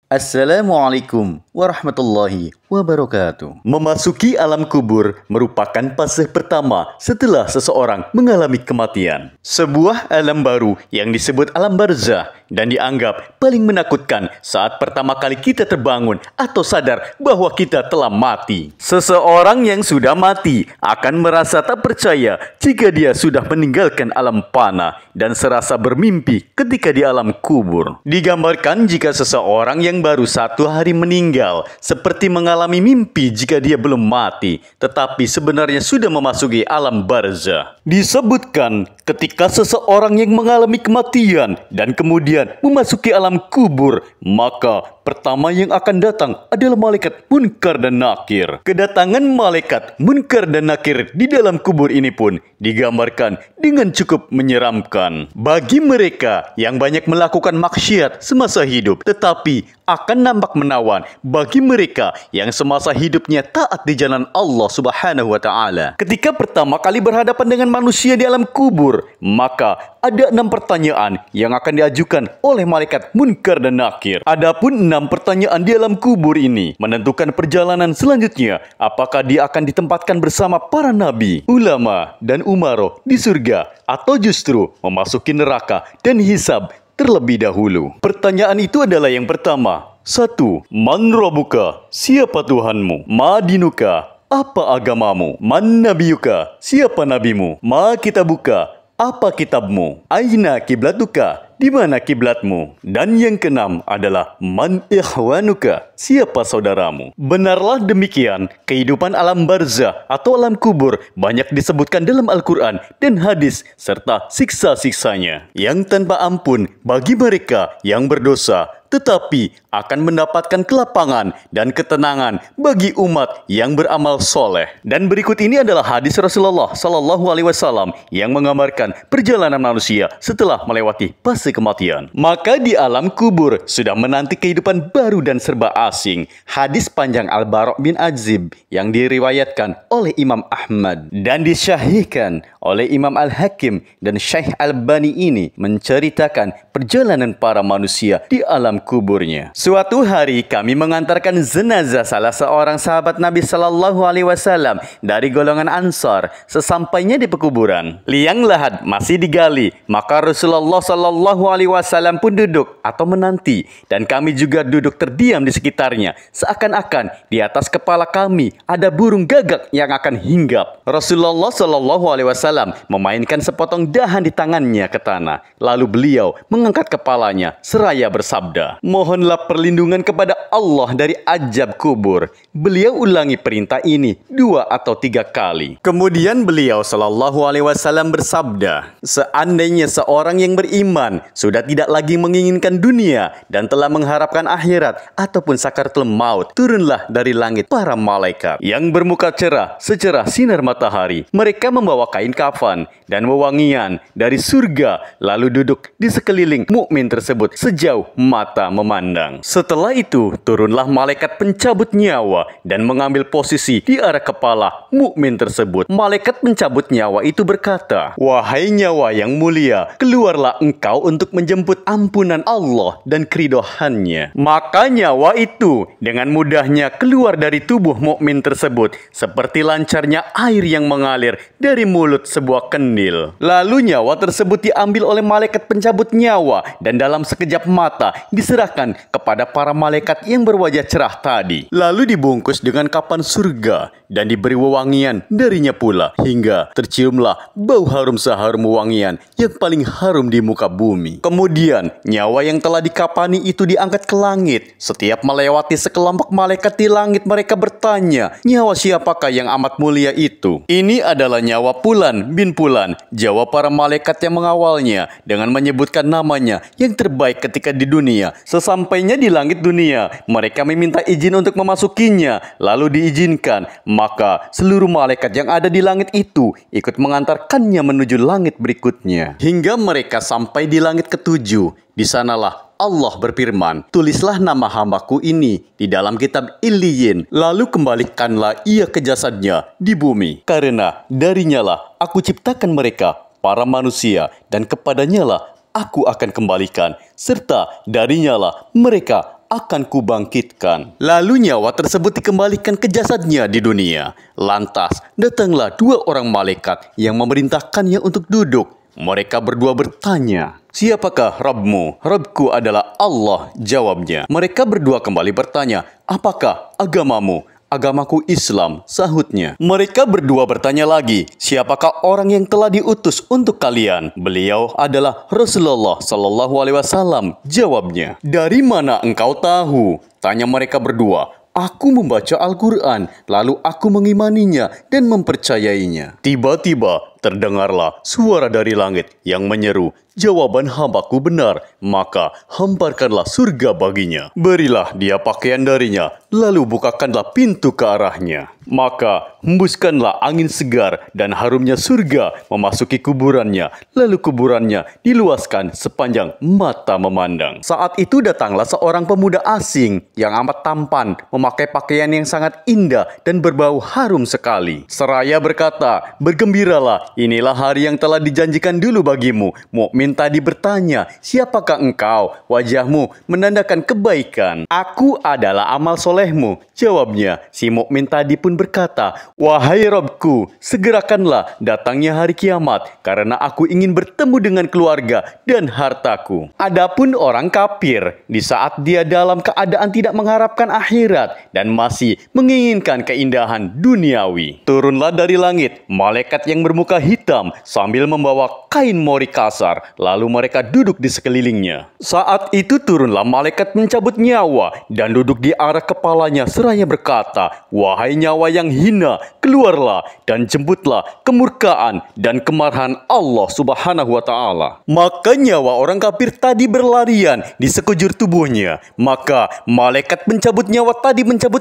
Assalamualaikum warahmatullahi wabarakatuh. Memasuki alam kubur merupakan fase pertama setelah seseorang mengalami kematian. Sebuah alam baru yang disebut alam barzah dan dianggap paling menakutkan saat pertama kali kita terbangun atau sadar bahwa kita telah mati. Seseorang yang sudah mati akan merasa tak percaya jika dia sudah meninggalkan alam fana dan serasa bermimpi ketika di alam kubur. Digambarkan jika seseorang yang baru 1 hari meninggal seperti mengalami mimpi jika dia belum mati, tetapi sebenarnya sudah memasuki alam barzah. Disebutkan ketika seseorang yang mengalami kematian dan kemudian memasuki alam kubur, maka pertama yang akan datang adalah malaikat Munkar dan Nakir. Kedatangan malaikat Munkar dan Nakir di dalam kubur ini pun digambarkan dengan cukup menyeramkan. Bagi mereka yang banyak melakukan maksiat semasa hidup, tetapi akan nampak menawan bagi mereka yang semasa hidupnya taat di jalan Allah Subhanahu wa Ta'ala. Ketika pertama kali berhadapan dengan manusia di alam kubur, maka ada 6 pertanyaan yang akan diajukan oleh malaikat Munkar dan Nakir. Adapun 6 pertanyaan di alam kubur ini menentukan perjalanan selanjutnya, apakah dia akan ditempatkan bersama para nabi, ulama, dan umaro di surga, atau justru memasuki neraka dan hisab terlebih dahulu. Pertanyaan itu adalah yang pertama. 1. Man Rabbuka? Siapa Tuhanmu? Ma dinuka? Apa agamamu? Man nabiyuka? Siapa nabimu? Ma kitabuka? Apa kitabmu? Aina kiblatuka? Di mana kiblatmu? Dan yang keenam adalah man ikhwanuka? Siapa saudaramu? Benarlah demikian, kehidupan alam barzah atau alam kubur banyak disebutkan dalam Al-Quran dan hadis serta siksa-siksanya yang tanpa ampun bagi mereka yang berdosa, tetapi akan mendapatkan kelapangan dan ketenangan bagi umat yang beramal soleh. Dan berikut ini adalah hadis Rasulullah SAW yang menggambarkan perjalanan manusia setelah melewati fase kematian. Maka di alam kubur sudah menanti kehidupan baru dan serba asing. Hadis panjang Al-Bara' bin Azib yang diriwayatkan oleh Imam Ahmad dan disyahihkan oleh Imam Al-Hakim dan Syekh Al-Bani ini menceritakan perjalanan para manusia di alam kuburnya. Suatu hari kami mengantarkan jenazah salah seorang sahabat Nabi Sallallahu Alaihi Wasallam dari golongan Ansar. Sesampainya di pekuburan, liang lahat masih digali, maka Rasulullah Sallallahu Alaihi Wasallam pun duduk atau menanti, dan kami juga duduk terdiam di sekitarnya, seakan-akan di atas kepala kami ada burung gagak yang akan hinggap. Rasulullah Sallallahu Alaihi Wasallam memainkan sepotong dahan di tangannya ke tanah, lalu beliau mengangkat kepalanya seraya bersabda, "Mohonlah perlindungan kepada Allah dari azab kubur." Beliau ulangi perintah ini 2 atau 3 kali. Kemudian beliau Sallallahu Alaihi Wasallam bersabda, "Seandainya seorang yang beriman sudah tidak lagi menginginkan dunia dan telah mengharapkan akhirat ataupun sakaratul maut, turunlah dari langit para malaikat yang bermuka cerah secerah sinar matahari. Mereka membawa kain kafan dan wewangian dari surga, lalu duduk di sekeliling mukmin tersebut sejauh mata memandang. Setelah itu turunlah malaikat pencabut nyawa dan mengambil posisi di arah kepala mukmin tersebut. Malaikat pencabut nyawa itu berkata, 'Wahai nyawa yang mulia, keluarlah engkau untuk menjemput ampunan Allah dan keridohannya.' Maka nyawa itu dengan mudahnya keluar dari tubuh mukmin tersebut seperti lancarnya air yang mengalir dari mulut sebuah kendil. Lalu nyawa tersebut diambil oleh malaikat pencabut nyawa dan dalam sekejap mata diserahkan kepada para malaikat yang berwajah cerah tadi. Lalu dibungkus dengan kapan surga dan diberi wewangian darinya pula, hingga terciumlah bau harum seharum wewangian yang paling harum di muka bumi. Kemudian nyawa yang telah dikapani itu diangkat ke langit. Setiap melewati sekelompok malaikat di langit, mereka bertanya, 'Nyawa siapakah yang amat mulia itu?' 'Ini adalah nyawa Fulan bin Fulan,' jawab para malaikat yang mengawalnya dengan menyebutkan namanya yang terbaik ketika di dunia. Sesampainya di langit dunia, mereka meminta izin untuk memasukinya, lalu diizinkan. Maka seluruh malaikat yang ada di langit itu ikut mengantarkannya menuju langit berikutnya, hingga mereka sampai di langit ketujuh. Di sanalah Allah berfirman, "Tulislah nama hambaku ini di dalam kitab Illiyin, lalu kembalikanlah ia ke jasadnya di bumi, karena darinya lah aku ciptakan mereka, para manusia, dan kepadanya lah aku akan kembalikan, serta darinya lah mereka akan kubangkitkan. Lalu nyawa tersebut dikembalikan ke jasadnya di dunia. Lantas datanglah dua orang malaikat yang memerintahkannya untuk duduk. Mereka berdua bertanya, "Siapakah Rabbmu?" "Rabbku adalah Allah," jawabnya. Mereka berdua kembali bertanya, "Apakah agamamu?" "Agamaku Islam," sahutnya. Mereka berdua bertanya lagi, "Siapakah orang yang telah diutus untuk kalian?" "Beliau adalah Rasulullah Sallallahu Alaihi Wasallam," jawabnya. "Dari mana engkau tahu?" tanya mereka berdua. "Aku membaca Al-Quran, lalu aku mengimaninya dan mempercayainya." Tiba-tiba terdengarlah suara dari langit yang menyeru, "Jawaban hambaku benar, maka hamparkanlah surga baginya. Berilah dia pakaian darinya, lalu bukakanlah pintu ke arahnya. Maka hembuskanlah angin segar dan harumnya surga memasuki kuburannya, lalu kuburannya diluaskan sepanjang mata memandang." Saat itu datanglah seorang pemuda asing yang amat tampan, memakai pakaian yang sangat indah dan berbau harum sekali. Seraya berkata, "Bergembiralah, inilah hari yang telah dijanjikan dulu bagimu." Mukmin tadi bertanya, "Siapakah engkau?" "Wajahmu menandakan kebaikan." "Aku adalah amal solehmu," jawabnya. Si mukmin tadi pun berkata, "Wahai Rabbku, segerakanlah datangnya hari kiamat, karena aku ingin bertemu dengan keluarga dan hartaku." Adapun orang kafir, di saat dia dalam keadaan tidak mengharapkan akhirat dan masih menginginkan keindahan duniawi, turunlah dari langit malaikat yang bermuka hitam sambil membawa kain mori kasar, lalu mereka duduk di sekelilingnya. Saat itu turunlah malaikat mencabut nyawa dan duduk di arah kepalanya seraya berkata, "Wahai nyawa yang hina, keluarlah dan jemputlah kemurkaan dan kemarahan Allah Subhanahu wa Ta'ala." Maka nyawa orang kafir tadi berlarian di sekujur tubuhnya. Maka malaikat mencabut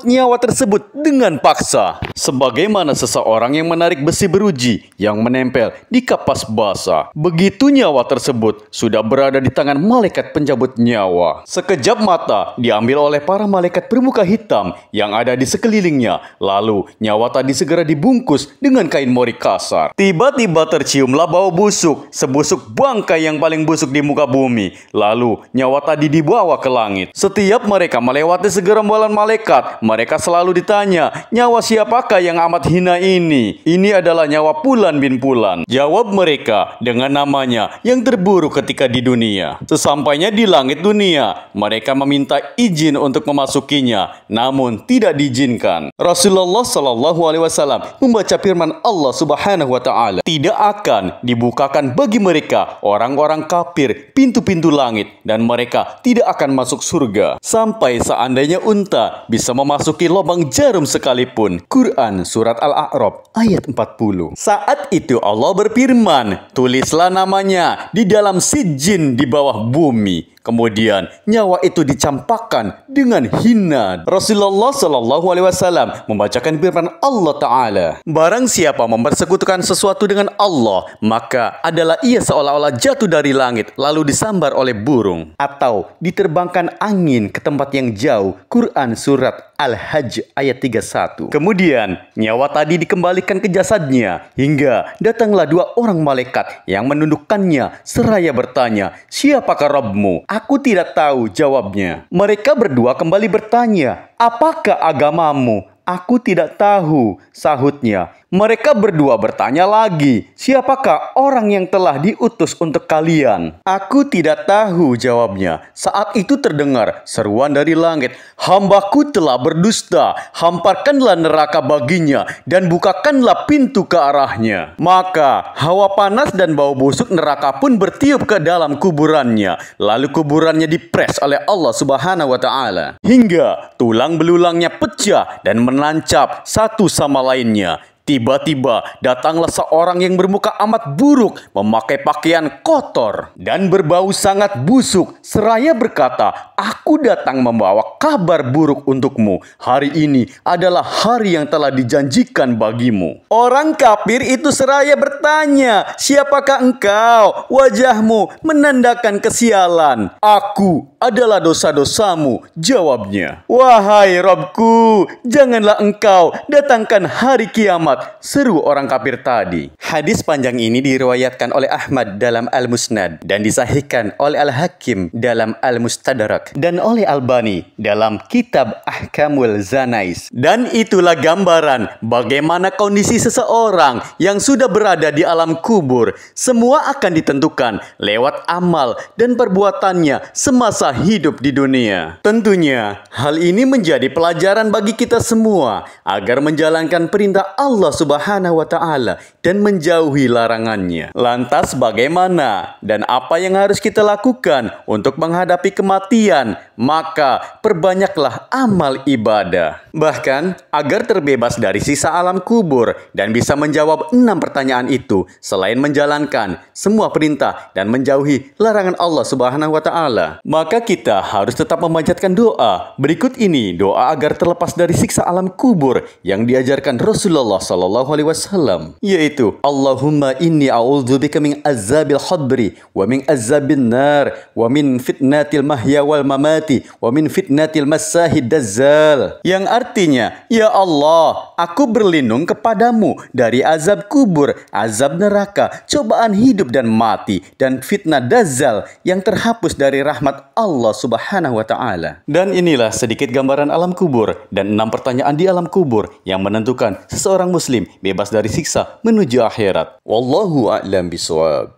nyawa tersebut dengan paksa, sebagaimana seseorang yang menarik besi beruji yang menempel di kapas basah. Begitu nyawa tersebut sudah berada di tangan malaikat pencabut nyawa, sekejap mata diambil oleh para malaikat bermuka hitam yang ada di sekelilingnya. Lalu nyawa tadi segera dibungkus dengan kain mori kasar. Tiba-tiba terciumlah bau busuk, sebusuk bangkai yang paling busuk di muka bumi. Lalu nyawa tadi dibawa ke langit. Setiap mereka melewati segerombolan malaikat, mereka selalu ditanya, "Nyawa siapakah yang amat hina ini?" "Ini adalah nyawa Fulan bin Fulan," jawab mereka dengan namanya yang terburuk ketika di dunia. Sesampainya di langit dunia, mereka meminta izin untuk memasukinya, namun tidak diizinkan. Rasulullah Sallallahu Alaihi Wasallam membaca firman Allah Subhanahu wa Ta'ala, "Tidak akan dibukakan bagi mereka orang-orang kafir pintu-pintu langit, dan mereka tidak akan masuk surga sampai seandainya unta bisa memasuki lubang jarum sekalipun." Quran Surat Al-A'raf ayat 40. Saat itu Allah berfirman, "Tulislah namanya di dalam sijin di bawah bumi." Kemudian nyawa itu dicampakkan dengan hina. Rasulullah Sallallahu Alaihi Wasallam membacakan firman Allah Ta'ala, "Barang siapa mempersekutukan sesuatu dengan Allah, maka adalah ia seolah-olah jatuh dari langit lalu disambar oleh burung, atau diterbangkan angin ke tempat yang jauh." Quran Surat Al-Hajj ayat 31. Kemudian nyawa tadi dikembalikan ke jasadnya, hingga datanglah dua orang malaikat yang menundukkannya seraya bertanya, "Siapakah Rabbmu?" "Aku tidak tahu," jawabnya. Mereka berdua kembali bertanya, "Apakah agamamu?" "Aku tidak tahu," sahutnya. Mereka berdua bertanya lagi, "Siapakah orang yang telah diutus untuk kalian?" "Aku tidak tahu," jawabnya. Saat itu terdengar seruan dari langit, "Hambaku telah berdusta, hamparkanlah neraka baginya dan bukakanlah pintu ke arahnya." Maka hawa panas dan bau busuk neraka pun bertiup ke dalam kuburannya. Lalu kuburannya dipres oleh Allah Subhanahu wa Ta'ala hingga tulang belulangnya pecah dan menancap satu sama lainnya. Tiba-tiba datanglah seorang yang bermuka amat buruk, memakai pakaian kotor dan berbau sangat busuk, seraya berkata, "Aku datang membawa kabar buruk untukmu. Hari ini adalah hari yang telah dijanjikan bagimu." Orang kafir itu seraya bertanya, "Siapakah engkau?" Wajahmu menandakan kesialan. "Aku adalah dosa-dosamu," jawabnya. "Wahai Rabbku, janganlah engkau datangkan hari kiamat Muhammad, seru orang kafir tadi. Hadis panjang ini diriwayatkan oleh Ahmad dalam Al-Musnad dan disahihkan oleh Al-Hakim dalam Al-Mustadrak dan oleh Albani dalam kitab Ahkamul Zanais. Dan itulah gambaran bagaimana kondisi seseorang yang sudah berada di alam kubur. Semua akan ditentukan lewat amal dan perbuatannya semasa hidup di dunia. Tentunya hal ini menjadi pelajaran bagi kita semua agar menjalankan perintah Allah Subhanahu wa taala dan menjauhi larangannya. Lantas bagaimana dan apa yang harus kita lakukan untuk menghadapi kematian? Maka perbanyaklah amal ibadah. Bahkan agar terbebas dari sisa alam kubur dan bisa menjawab 6 pertanyaan itu, selain menjalankan semua perintah dan menjauhi larangan Allah Subhanahu wa taala, maka kita harus tetap memanjatkan doa. Berikut ini doa agar terlepas dari siksa alam kubur yang diajarkan Rasulullah sallallahu alaihi wasallam, yaitu Allahumma inni a'udzubika min azabil qabri wa min azabin nar wa min fitnatil mahya wal mamati wa min fitnatil masahid dazzal, yang artinya, ya Allah, aku berlindung kepadamu dari azab kubur, azab neraka, cobaan hidup dan mati, dan fitnah dazzal yang terhapus dari rahmat Allah Subhanahu wa taala. Dan inilah sedikit gambaran alam kubur dan 6 pertanyaan di alam kubur yang menentukan seseorang muslim bebas dari siksa menuju akhirat. Wallahu a'lam bishawab.